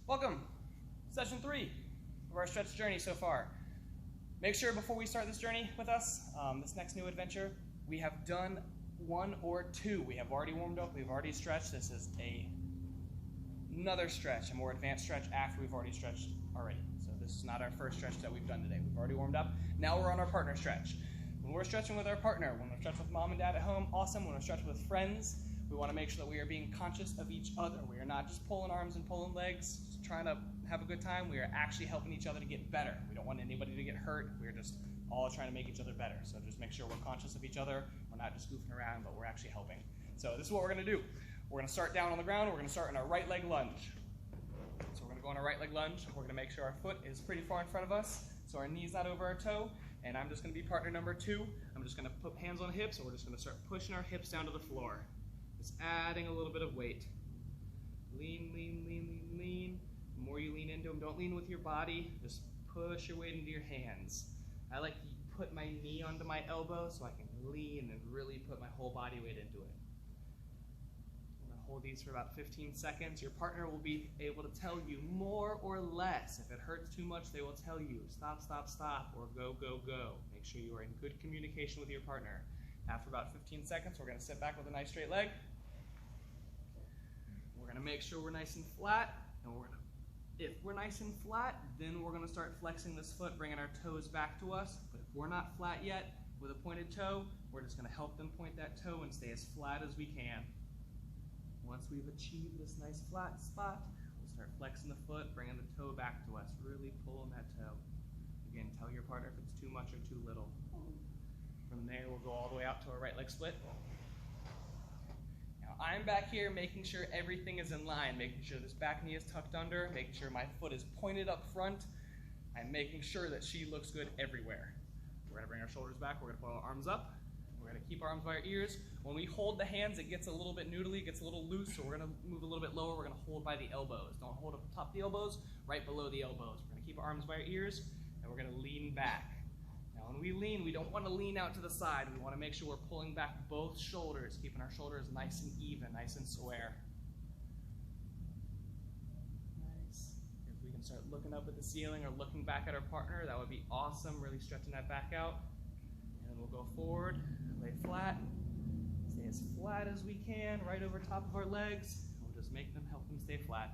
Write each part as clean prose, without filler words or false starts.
Welcome, session 3 of our stretch journey so far. Make sure before we start this journey with us, this next new adventure, we have done 1 or 2. We have already warmed up, we've already stretched. This is another stretch, a more advanced stretch after we've already stretched already. So this is not our first stretch that we've done today. We've already warmed up. Now we're on our partner stretch. When we're stretching with our partner, when we're stretching with mom and dad at home, awesome. When we're stretching with friends, we want to make sure that we are being conscious of each other. We are not just pulling arms and pulling legs, just trying to have a good time. We are actually helping each other to get better. We don't want anybody to get hurt. We're just all trying to make each other better. So just make sure we're conscious of each other. We're not just goofing around, but we're actually helping. So this is what we're going to do. We're going to start down on the ground. We're going to start in our right leg lunge. So we're going to go in our right leg lunge. We're going to make sure our foot is pretty far in front of us, so our knee's not over our toe. And I'm just going to be partner number 2. I'm just going to put hands on hips, and we're just going to start pushing our hips down to the floor. Just adding a little bit of weight. Lean, lean, lean, lean, lean. The more you lean into them, don't lean with your body. Just push your weight into your hands. I like to put my knee onto my elbow so I can lean and really put my whole body weight into it. I'm going to hold these for about 15 seconds. Your partner will be able to tell you more or less. If it hurts too much, they will tell you stop, stop, stop, or go, go, go. Make sure you are in good communication with your partner. After about 15 seconds, we're going to sit back with a nice straight leg. We're going to make sure we're nice and flat. And if we're nice and flat, then we're going to start flexing this foot, bringing our toes back to us. But if we're not flat yet with a pointed toe, we're just going to help them point that toe and stay as flat as we can. Once we've achieved this nice flat spot, we'll start flexing the foot, bringing the toe back to us, really pulling that toe. Again, tell your partner if it's too much or too little. From there, we'll go all the way out to our right leg split. Now, I'm back here making sure everything is in line, making sure this back knee is tucked under, making sure my foot is pointed up front. I'm making sure that she looks good everywhere. We're gonna bring our shoulders back, we're gonna put our arms up. We're gonna keep our arms by our ears. When we hold the hands, it gets a little bit noodly, it gets a little loose, so we're gonna move a little bit lower. We're gonna hold by the elbows. Don't hold up top the elbows, right below the elbows. We're gonna keep our arms by our ears, and we're gonna lean back. Now, when we lean, we don't want to lean out to the side. We want to make sure we're pulling back both shoulders, keeping our shoulders nice and even, nice and square. Nice. If we can start looking up at the ceiling or looking back at our partner, that would be awesome, really stretching that back out. And we'll go forward, lay flat, stay as flat as we can, right over top of our legs. We'll just help them stay flat.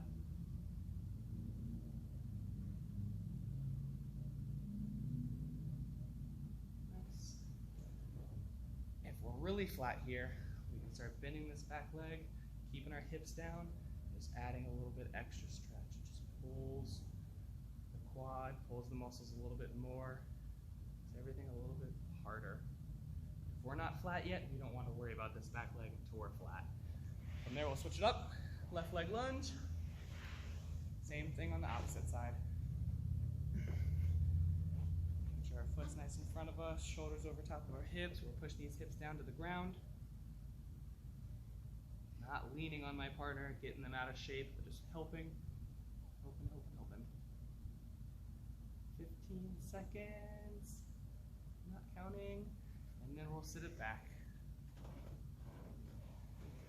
Really flat here, we can start bending this back leg, keeping our hips down, just adding a little bit extra stretch. It just pulls the quad, pulls the muscles a little bit more, makes everything a little bit harder. If we're not flat yet, we don't want to worry about this back leg until we're flat. From there, we'll switch it up. Left leg lunge. Same thing on the opposite side. Our foot's nice in front of us, shoulders over top of our hips. We'll push these hips down to the ground. Not leaning on my partner, getting them out of shape, but just helping. 15 seconds, not counting, and then we'll sit it back.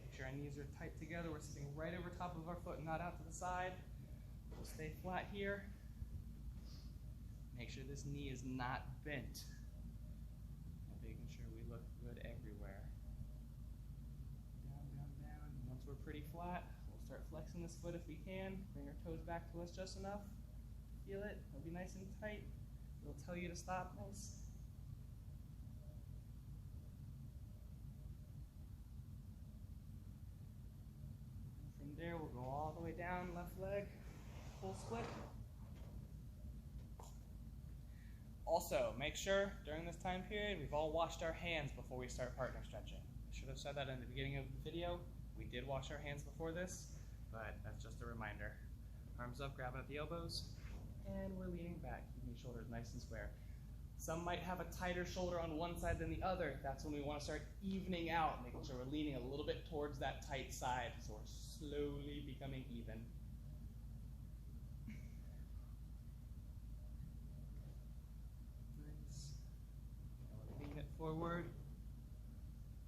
Make sure our knees are tight together. We're sitting right over top of our foot, not out to the side. We'll stay flat here. Make sure this knee is not bent. And making sure we look good everywhere. Down, down, down. And once we're pretty flat, we'll start flexing this foot if we can. Bring our toes back to us just enough. Feel it. It'll be nice and tight. It'll tell you to stop. Nice. And from there, we'll go all the way down, left leg, full split. Also, make sure during this time period we've all washed our hands before we start partner stretching. I should have said that in the beginning of the video. We did wash our hands before this, but that's just a reminder. Arms up, grabbing at the elbows, and we're leaning back, keeping the shoulders nice and square. Some might have a tighter shoulder on one side than the other. That's when we want to start evening out, making sure we're leaning a little bit towards that tight side, so we're slowly becoming even. Forward,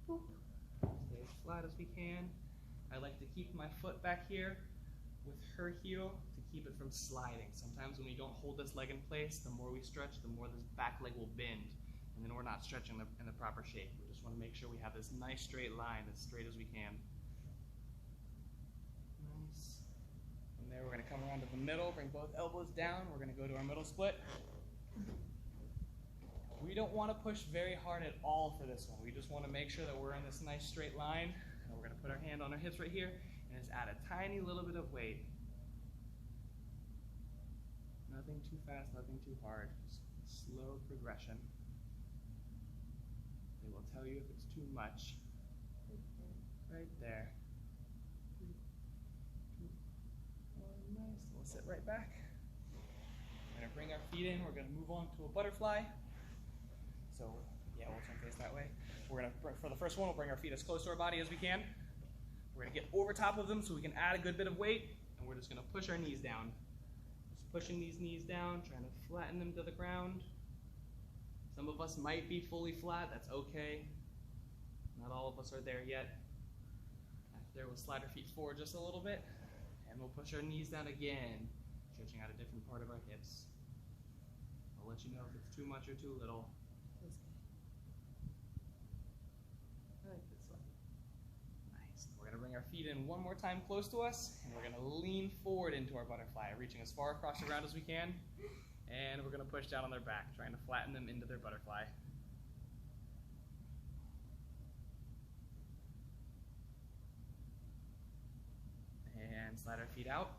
boop. Stay as flat as we can. I like to keep my foot back here with her heel to keep it from sliding. Sometimes when we don't hold this leg in place, the more we stretch, the more this back leg will bend, and then we're not stretching in the proper shape. We just want to make sure we have this nice straight line, as straight as we can. Nice. From there, we're going to come around to the middle, bring both elbows down. We're going to go to our middle split. We don't want to push very hard at all for this one. We just want to make sure that we're in this nice straight line. And we're going to put our hand on our hips right here and just add a tiny little bit of weight. Nothing too fast, nothing too hard. Just slow progression. They will tell you if it's too much. Right there. 3, 2, 1, nice. We'll sit right back. We're going to bring our feet in. We're going to move on to a butterfly. So, yeah, we'll turn face that way. We're going to, for the first one, we'll bring our feet as close to our body as we can. We're going to get over top of them so we can add a good bit of weight, and we're just going to push our knees down. Just pushing these knees down, trying to flatten them to the ground. Some of us might be fully flat, that's okay. Not all of us are there yet. After there, we'll slide our feet forward just a little bit, and we'll push our knees down again, stretching out a different part of our hips. I'll let you know if it's too much or too little. Nice. We're going to bring our feet in one more time close to us, and we're going to lean forward into our butterfly, reaching as far across the ground as we can, and we're going to push down on their back, trying to flatten them into their butterfly. And slide our feet out,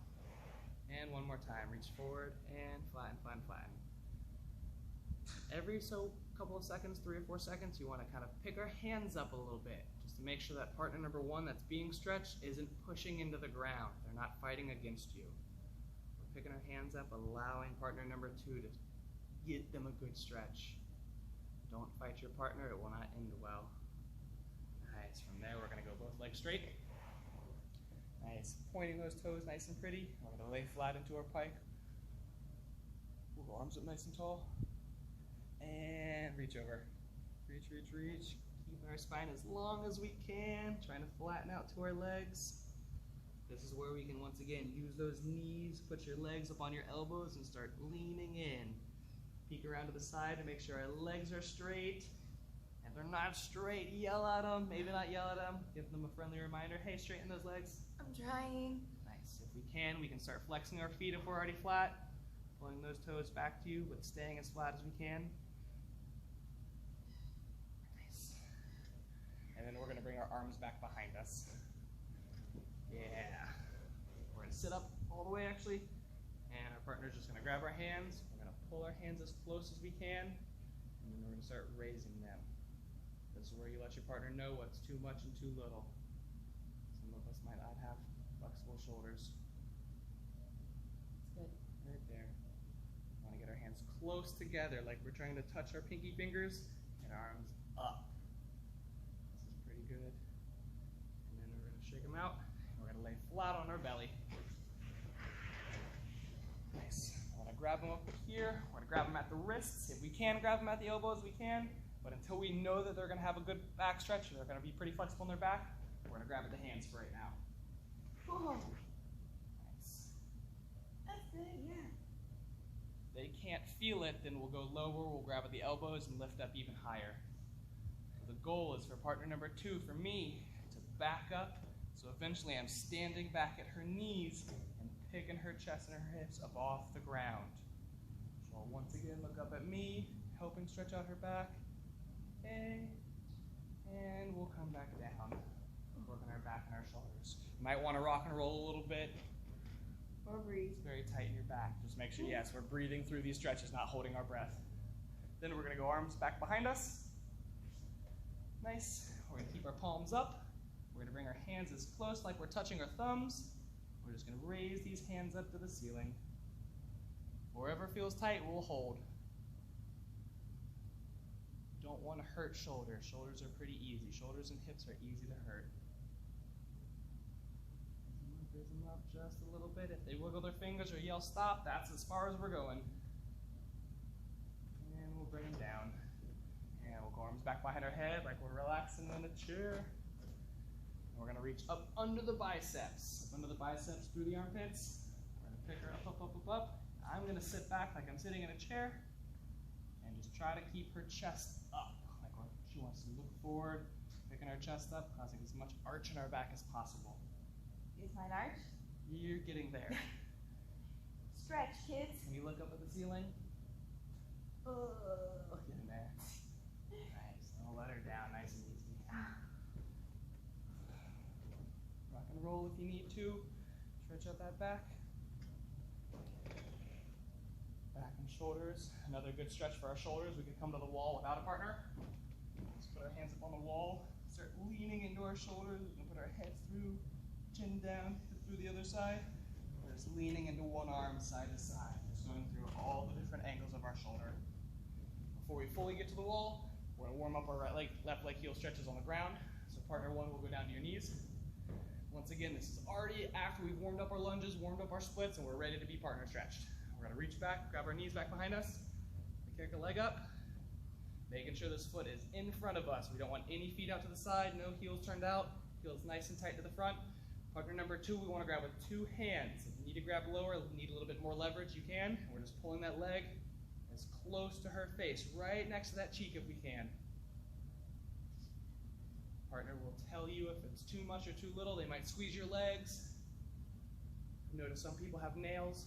and one more time, reach forward and flatten, flatten, flatten. Every couple of seconds, 3 or 4 seconds, you want to kind of pick our hands up a little bit, just to make sure that partner number one that's being stretched isn't pushing into the ground. They're not fighting against you. We're picking our hands up, allowing partner number two to get them a good stretch. Don't fight your partner, it will not end well. Nice, from there we're going to go both legs straight. Nice, pointing those toes nice and pretty. We're going to lay flat into our pike. Move our arms up nice and tall. And reach over. Reach, reach, reach. Keeping our spine as long as we can. Trying to flatten out to our legs. This is where we can once again use those knees. Put your legs up on your elbows and start leaning in. Peek around to the side to make sure our legs are straight. If they're not straight, yell at them. Maybe not yell at them. Give them a friendly reminder. Hey, straighten those legs. I'm trying. Nice. If we can start flexing our feet if we're already flat. Pulling those toes back to you, but staying as flat as we can. And then we're going to bring our arms back behind us. Yeah. We're going to sit up all the way, actually. And our partner's just going to grab our hands. We're going to pull our hands as close as we can. And then we're going to start raising them. This is where you let your partner know what's too much and too little. Some of us might not have flexible shoulders. That's good. Right there. We want to get our hands close together, like we're trying to touch our pinky fingers, and our arms up. Good. And then we're going to shake them out. We're going to lay flat on our belly. Nice. I want to grab them up here. We're going to grab them at the wrists. If we can grab them at the elbows, we can. But until we know that they're going to have a good back stretch, they're going to be pretty flexible in their back, we're going to grab at the hands for right now. Oh. Nice. That's good, yeah. If they can't feel it, then we'll go lower. We'll grab at the elbows and lift up even higher. The goal is for partner number two, for me, to back up, so eventually I'm standing back at her knees and picking her chest and her hips up off the ground. She'll once again look up at me, helping stretch out her back. Okay. And we'll come back down, working our back and our shoulders. You might want to rock and roll a little bit. Or breathe. It's very tight in your back. Just make sure, yes, we're breathing through these stretches, not holding our breath. Then we're going to go arms back behind us. Nice. We're going to keep our palms up. We're going to bring our hands as close like we're touching our thumbs. We're just going to raise these hands up to the ceiling. Wherever feels tight, we'll hold. Don't want to hurt shoulders. Shoulders are pretty easy. Shoulders and hips are easy to hurt. Raise them up just a little bit. If they wiggle their fingers or yell stop, that's as far as we're going. And we'll bring them down. And we'll go arms back behind our head like we're relaxing in a chair. And we're gonna reach up under the biceps. Up under the biceps through the armpits. We're gonna pick her up, up, up, up, up. I'm gonna sit back like I'm sitting in a chair and just try to keep her chest up. Like she wants to look forward, picking her chest up, causing as much arch in our back as possible. Is mine arch? You're getting there. Stretch, kids. Can you look up at the ceiling? Get in there. Nice. I'll let her down nice and easy. Rock and roll if you need to. Stretch out that back. Back and shoulders. Another good stretch for our shoulders. We could come to the wall without a partner. Just put our hands up on the wall. Start leaning into our shoulders. We can put our head through, chin down, hip through the other side. We're just leaning into one arm side to side. Just going through all the different angles of our shoulder. Before we fully get to the wall, we're gonna warm up our right leg, left leg heel stretches on the ground. So partner one will go down to your knees. Once again, this is already after we've warmed up our lunges, warmed up our splits, and we're ready to be partner stretched. We're gonna reach back, grab our knees back behind us, kick a leg up, making sure this foot is in front of us. We don't want any feet out to the side, no heels turned out, heels nice and tight to the front. Partner number two, we wanna grab with two hands. If you need to grab lower, need a little bit more leverage, you can. We're just pulling that leg as close to her face, right next to that cheek if we can. Partner will tell you if it's too much or too little. They might squeeze your legs. Notice some people have nails.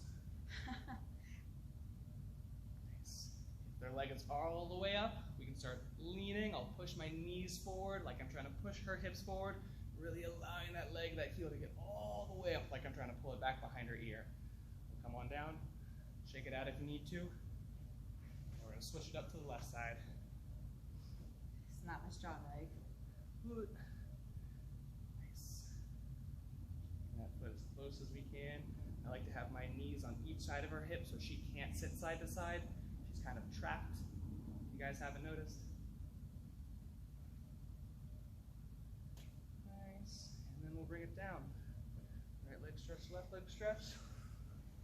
Nice. If their leg is all the way up, we can start leaning. I'll push my knees forward like I'm trying to push her hips forward, really allowing that leg, that heel to get all the way up like I'm trying to pull it back behind her ear. We'll come on down, shake it out if you need to. We're gonna switch it up to the left side. It's not my strong leg. Good. Nice. That foot as close as we can. I like to have my knees on each side of her hip so she can't sit side to side. She's kind of trapped. You guys haven't noticed? Nice. And then we'll bring it down. Right leg stretch, left leg stretch.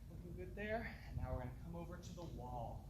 Looking good there. And now we're going to come over to the wall.